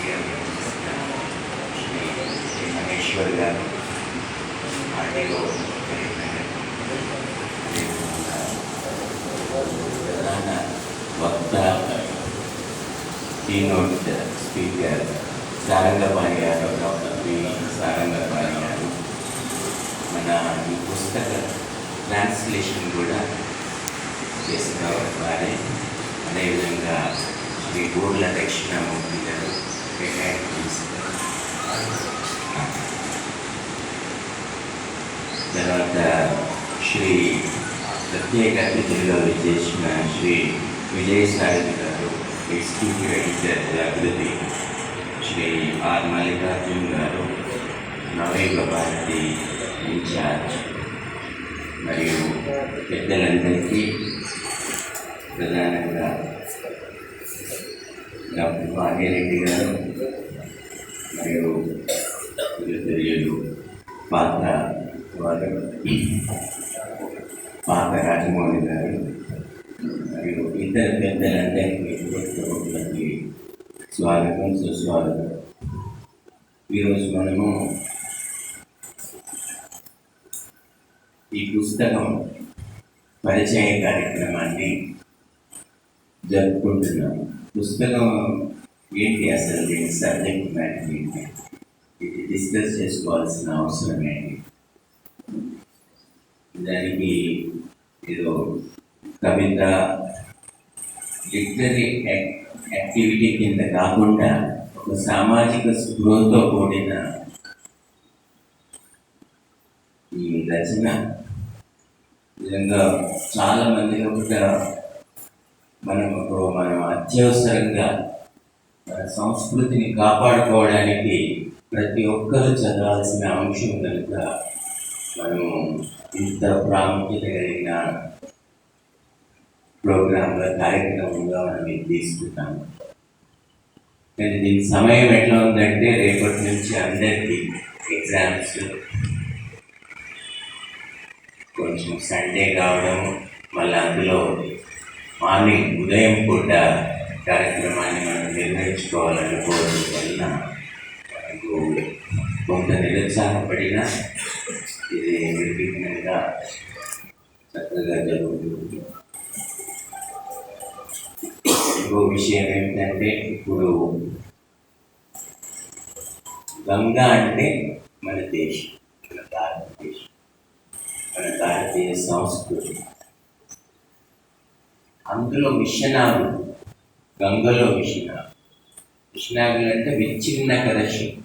శ్రీ మహేశ్వర్ గారు, ఆర్టీఓ ప్రధాన వక్త, కీనోట్ స్పీకర్ సారంగపాణి గారు, డాక్టర్ పి సారంగపాణి గారు, మన ఈ పుస్తక ట్రాన్స్లేషన్ కూడా చేసిన వారే. అదేవిధంగా శ్రీ బూర్ల దక్షిణామూర్తి గారు, రిటైర్డ్ ప్రిన్సిపల్. తర్వాత శ్రీ ప్రత్యేక అతిథులుగా విచ్చేసిన శ్రీ విజయసారథి గారు, executive editor Jagriti, Shri R Mallikarjun గారు, నవయుగ భారతి ఇన్ఛార్జ్, మరియు పెద్దలందరికీ, ప్రధానంగా డాక్టర్ భాగ్యరెడ్డి గారు మరియు గురుతుర్యులు పాత రాజమౌళి గారు మరియు ఇతర పెద్దలందరికీ స్వాగతం, సుస్వాగతం. ఈరోజు మనము ఈ పుస్తకం పరిచయ కార్యక్రమాన్ని జరుపుకుంటున్నాము. పుస్తకం ఏంటి, అసలు దీని సబ్జెక్ట్ మ్యాటర్ ఏంటి, ఇది డిస్కస్ చేసుకోవాల్సిన అవసరం ఏంటి? దానికి ఏదో కవిత, లిటరీ యాక్టివిటీ కింద కాకుండా ఒక సామాజిక స్పృహతో కూడిన ఈ రచన నిజంగా చాలా మందిలో కూడా మనం అత్యవసరంగా మన సంస్కృతిని కాపాడుకోవడానికి ప్రతి ఒక్కరూ చదవాల్సిన అంశం కనుక మనము ఇంత ప్రాముఖ్యత కలిగిన ప్రోగ్రాంలో, కార్యక్రమంలో మనం ఇది తీసుకుంటాము. కానీ దీని సమయం ఎట్లా ఉందంటే, రేపటి నుంచి అందరికీ ఎగ్జామ్స్, కొంచెం సండే కావడం, మళ్ళీ అందులో మార్నింగ్ ఉదయం పూట కార్యక్రమాన్ని మనం నిర్వహించుకోవాలనుకోవడం వల్ల మనకు కొంత నిరుత్సాహపడినా ఇది నిర్విఘ్నంగా చక్కగా జరుగుతుంది. ఇంకో విషయం ఏమిటంటే, ఇప్పుడు గంగా అంటే మన దేశం, మన భారతదేశం, మన భారతీయ సంస్కృతి. అందులో విషనాగులు, గంగలో విషనాగులు అంటే విచ్ఛిన్నకర శక్తి.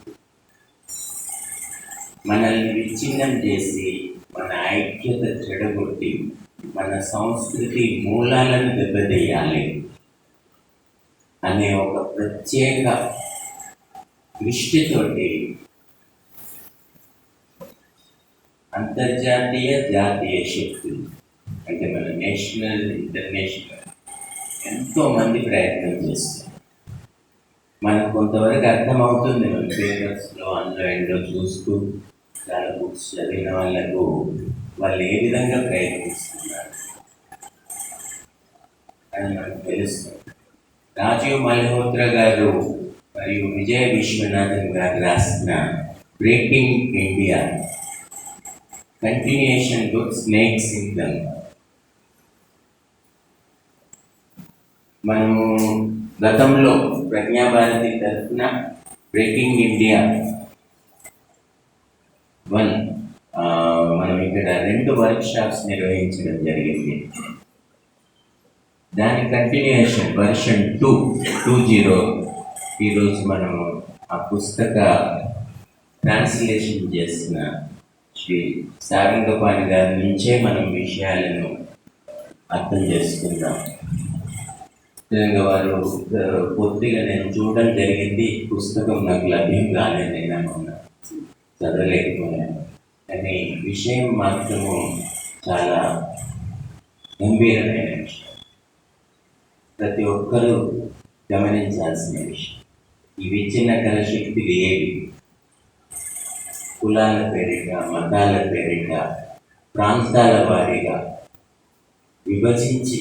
మనల్ని విచ్ఛిన్నం చేసి మన ఐక్యత చెడగొట్టి మన సంస్కృతి మూలాలను దెబ్బతీయాలి అనే ఒక ప్రత్యేక దృష్టితోటి అంతర్జాతీయ, జాతీయ శక్తులు అంటే మన నేషనల్, ఇంటర్నేషనల్ ఎంతోమంది ప్రయత్నం చేస్తారు. మనకు కొంతవరకు అర్థమవుతుంది, మన పేపర్స్లో అందులో ఎండో చూస్తూ చాలా బుక్స్ చదివిన వాళ్ళకు వాళ్ళు ఏ విధంగా ప్రయత్నిస్తున్నారు అని మనకు తెలుస్తుంది. రాజీవ్ మల్హోత్రా గారు మరియు విజయ విశ్వనాథన్ గారు రాసిన breaking India, continuation to snakes in Ganga. మనము గతంలో ప్రజ్ఞాభారతి తరఫున బ్రేకింగ్ ఇండియా 1 మనం ఇక్కడ 2 వర్క్షాప్స్ నిర్వహించడం జరిగింది. దాని కంటిన్యూషన్ వర్షన్ 2.20 ఈరోజు మనము ఆ పుస్తక ట్రాన్స్లేషన్ చేసిన శ్రీ సారంగపాణి గారి నుంచే మనం విషయాలను అర్థం చేసుకుందాం. నిజంగా వారు పూర్తిగా నేను చూడడం జరిగింది. పుస్తకం నాకు లభ్యం కాలేదైనా మొన్న చదవలేకపోయాను, కానీ విషయం మాత్రము చాలా గంభీరమైన విషయం, ప్రతి ఒక్కరూ గమనించాల్సిన విషయం. ఈ విచ్ఛిన్నకర శక్తులు ఏవి? కులాల పేరిట, మతాల పేరిట, ప్రాంతాల వారీగా విభజించి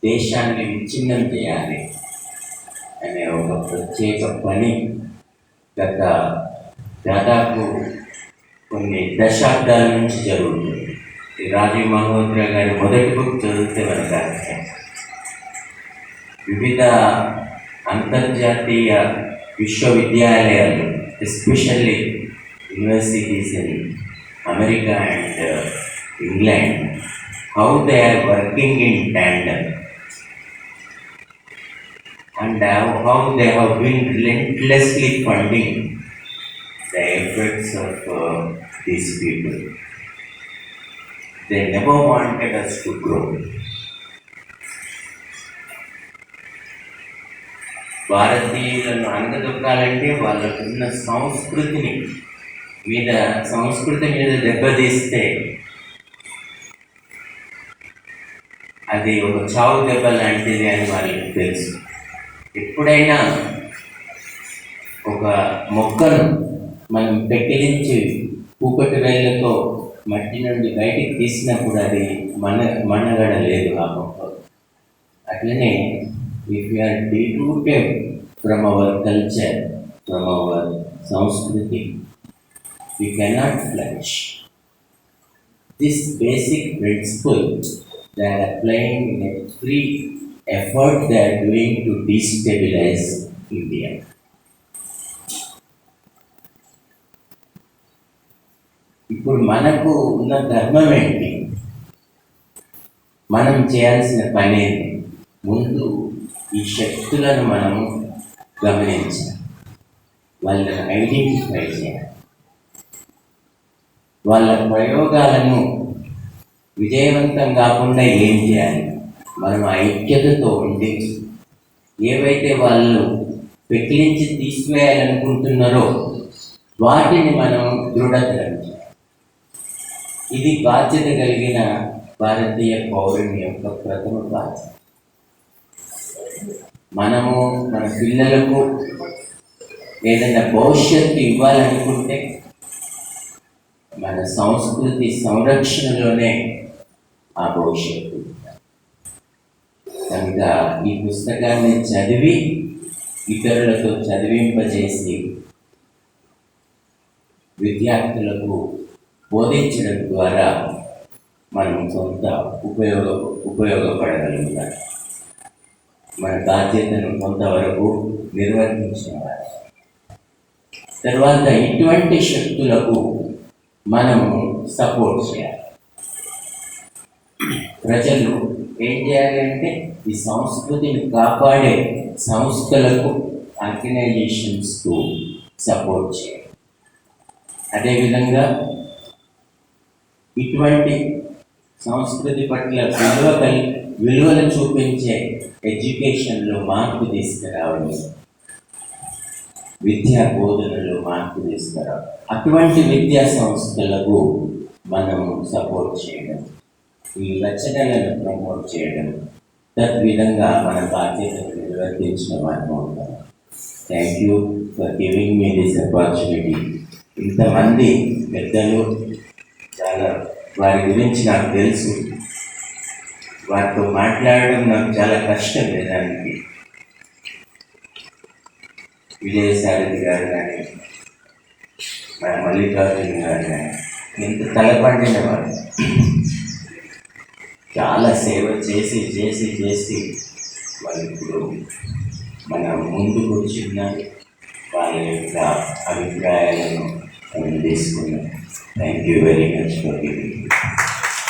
దేశాన్ని విచ్ఛిన్నం చేయాలి అనే ఒక ప్రత్యేక పని గత దాదాపు కొన్ని దశాబ్దాల నుంచి జరుగుతుంది. ఈ రాజీవ్ మల్హోత్రా గారి మొదటి బుక్ చదివితే మనకు అర్థం. వివిధ అంతర్జాతీయ విశ్వవిద్యాలయాలు, especially universities in America and England, how they are working in tandem and how they have been relentlessly funding the efforts of these people. They never wanted us to grow. భారతీయులను అనగదొక్కాలంటే వాళ్ళకున్న సంస్కృతి మీద దెబ్బతీస్తే అది ఒక చావు దెబ్బ లాంటిది అని వాళ్ళకి తెలుసు. ఎప్పుడైనా ఒక మొక్కను మనం పెకిలించి పూపటి వేళ్ళతో మట్టి నుండి బయటికి తీసినప్పుడు అది మనగడ లేదు ఆ మొక్క. అట్లనే if you are derouted from our culture, from our sanskriti, we cannot flourish. This basic principle they are applying in every effort they are doing to destabilize India. ఇప్పుడు మనకు ఉన్న ధర్మం ఏంటి, మనం చేయాల్సిన పని ఏంటి? ముందు ఈ శక్తులను మనము గమనించాలి, వాళ్ళని ఐడెంటిఫై చేయాలి, వాళ్ళ ప్రయోగాలను విజయవంతం కాకుండా ఏం చేయాలి? మనం ఐక్యతతో ఉండి ఏవైతే వాళ్ళు పెకిలించి తీసివేయాలనుకుంటున్నారో వాటిని మనం దృఢతరం. ఇది బాధ్యత కలిగిన భారతీయ పౌరుని యొక్క ప్రథమ బాధ్యత. మనము మన పిల్లలకు ఏదైనా భవిష్యత్తు ఇవ్వాలనుకుంటే మన సంస్కృతి సంరక్షణలోనే ఆ భవిష్యత్తు. కనుక ఈ పుస్తకాన్ని చదివి ఇతరులతో చదివింపజేసి విద్యార్థులకు బోధించడం ద్వారా మనం కొంత ఉపయోగపడగలుగుతాం. మన బాధ్యతను కొంతవరకు నిర్వర్తించేవారు. తర్వాత ఇటువంటి శక్తులకు మనము సపోర్ట్ చేయాలి. ప్రజలు ఏం చేయాలి అంటే ఈ సంస్కృతిని కాపాడే సంస్థలకు, ఆర్గనైజేషన్స్కు సపోర్ట్ చేయాలి. అదేవిధంగా ఇటువంటి సంస్కృతి పట్ల విలువలు చూపించే ఎడ్యుకేషన్లో మార్పు తీసుకురావడం, విద్యా బోధనలో మార్పు తీసుకురావడం, అటువంటి విద్యా సంస్థలకు మనము సపోర్ట్ చేయడం, ఈ రచనలను ప్రమోట్ చేయడం, తద్విధంగా మన బాధ్యతను నిర్వర్తించిన వారు ఉంటారు. Thank you for giving me this opportunity. ఇంతమంది పెద్దలు, చాలా వారి గురించి నాకు తెలుసు, వారితో మాట్లాడడం నాకు చాలా కష్టం. నిజానికి విజయసారథి గారు కానీ, మన మల్లికార్జున గారు కానీ ఎంత తలపండిన వారు. చాలా సేవ చేసి చేసి చేసి వాళ్ళు ఇప్పుడు మన ముందుకు వచ్చిన్నారు. వాళ్ళ యొక్క అభిప్రాయాలను మనం తీసుకున్నాం. Thank you very much for giving.